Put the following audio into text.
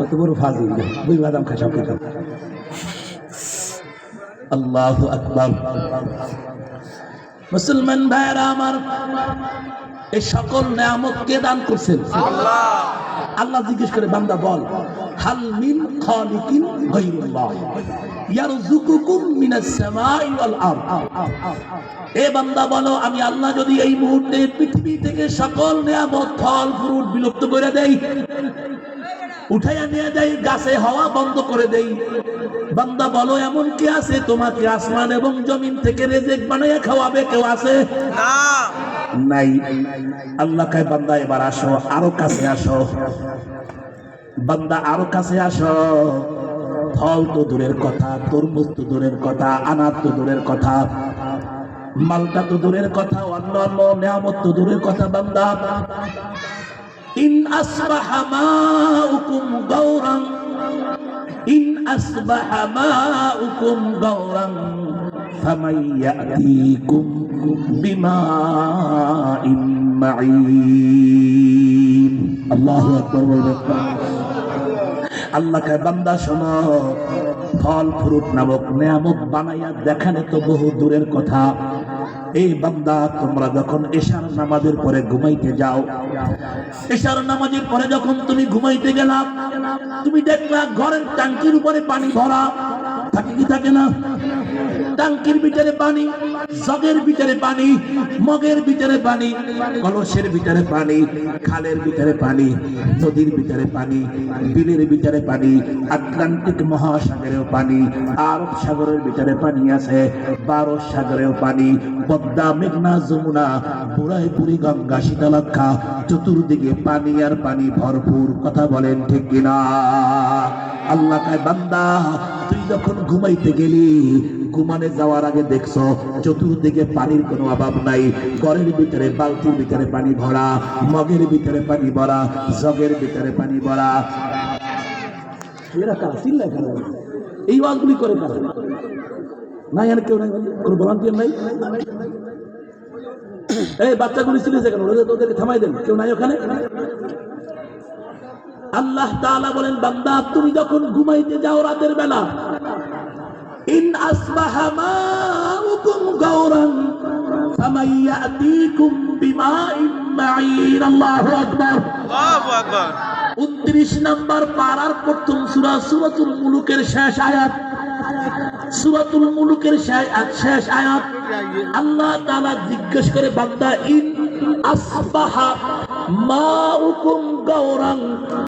কত বড় ফাজিল, বুঝ বাদাম খায় সব কিছু। আল্লাহু আকবার। মুসলমান ভাইরা আমার, এই সকল নিয়ামত কে দান করছেন? আল্লাহ। আল্লাহ জিজ্ঞেস করে, বান্দা বল, হাল মিন খালিকিন গায়রুল্লাহ ইয়ারযুকুকুম মিনাস সামাই ওয়াল আরদ। এ বান্দা বলো, আমি আল্লাহ যদি এই মুহূর্তে পৃথিবী থেকে সকল নিয়ামত ফল ফ্রুট বিলুপ্ত করে দেই, উঠাইয়া নিয়ে যাই, গাছে হাওয়া বন্ধ করে দেই, বান্দা বলো এমন কি আছে তোমাকে আসমান এবং জমিন থেকে রিজিক বানাইয়া খাওয়াবে? কেউ আছে? না, নাই। আল্লাহ কয়, বান্দা এবার আসো, আরো কাছে আসো। বান্দা আরো কাছে আসো। ফল তো দূরের কথা, তরমুজ তো দূরের কথা, আনার তো দূরের কথা, মালটা তো দূরের কথা, অন্যান্য নিয়ামত তো দূরের কথা। বান্দা, ইন আসবাহা মাউকুম গাওরান, ইন আসবাহা মাউকুম গাওরান ফামান ইয়াতিকুম বিমাইন মাঈন। আল্লাহু আকবার বলবেন। আল্লাহ কয়, বান্দা শোনো, ফল ফ্রুট নামক নিয়ামত বানাইয়া দেখানে তো বহু দূরের কথা। এই বান্দা, তোমরা যখন এশার নামাজের পরে ঘুমাইতে যাও, এশার নামাজের পরে যখন তুমি ঘুমাইতে গেলাম, তুমি দেখলা ঘরের ট্যাঙ্কির উপরে পানি ভরা, থাকে কি থাকে না? ট্যাঙ্কির ভিতরে পানি, জগের ভিতরে পানি, মগের ভিতরে পানি, কলসের ভিতরে পানি, খালের ভিতরে পানি, নদীর ভিতরে পানি, বিলের ভিতরে পানি, আটলান্টিক মহাসাগরেও পানি, আরব সাগরের ভিতরে পানি আছে, ভারত সাগরেও পানি, পদ্মা, মেঘনা, যমুনা, বুড়াই বুড়ি, গঙ্গা, শীতলক্ষা, চতুর্দিকে পানি আর পানি ভরপুর। কথা বলেন ঠিক কিনা? আল্লাহ কয়, বান্দা তুই যখন ঘুমাইতে গেলি, ঘুমানে যাওয়ার আগে দেখছো চতুর্দিকে পানির কোনো অভাব নাই। ঘরের ভিতরে বালতির ভিতরে পানি ভরা, মগের ভিতরে পানি ভরা, জগের ভিতরে পানি ভরা। এরা কারা? চিল্লা কারা? এই ওয়াজগুলি করে কারা? নাই, আর কেউ নাই, কোনো ভলান্টিয়ার নাই। এই বাচ্চাগুলি ছিল কেন? ওদেরকে থামাই দেন, কেউ নাই ওখানে। আল্লাহ তাআলা বলেন, বান্দা তুমি যখন ঘুমাইতে যাও রাতের বেলা, ইন আসবাহা মাউকুম গাওরান ফামান ইয়াতিকুম বিমাইন মাঈন। আল্লাহু আকবার, আল্লাহু আকবার। 29 নম্বর পারার প্রথম সূরা, সূরাতুল মুলুকের শেষ আয়াত, সূরাতুল মুলুকের শেষ আয়াত। আল্লাহ তাআলা জিজ্ঞেস করে, বান্দা ইন আসবাহা মাউকুম গাওরান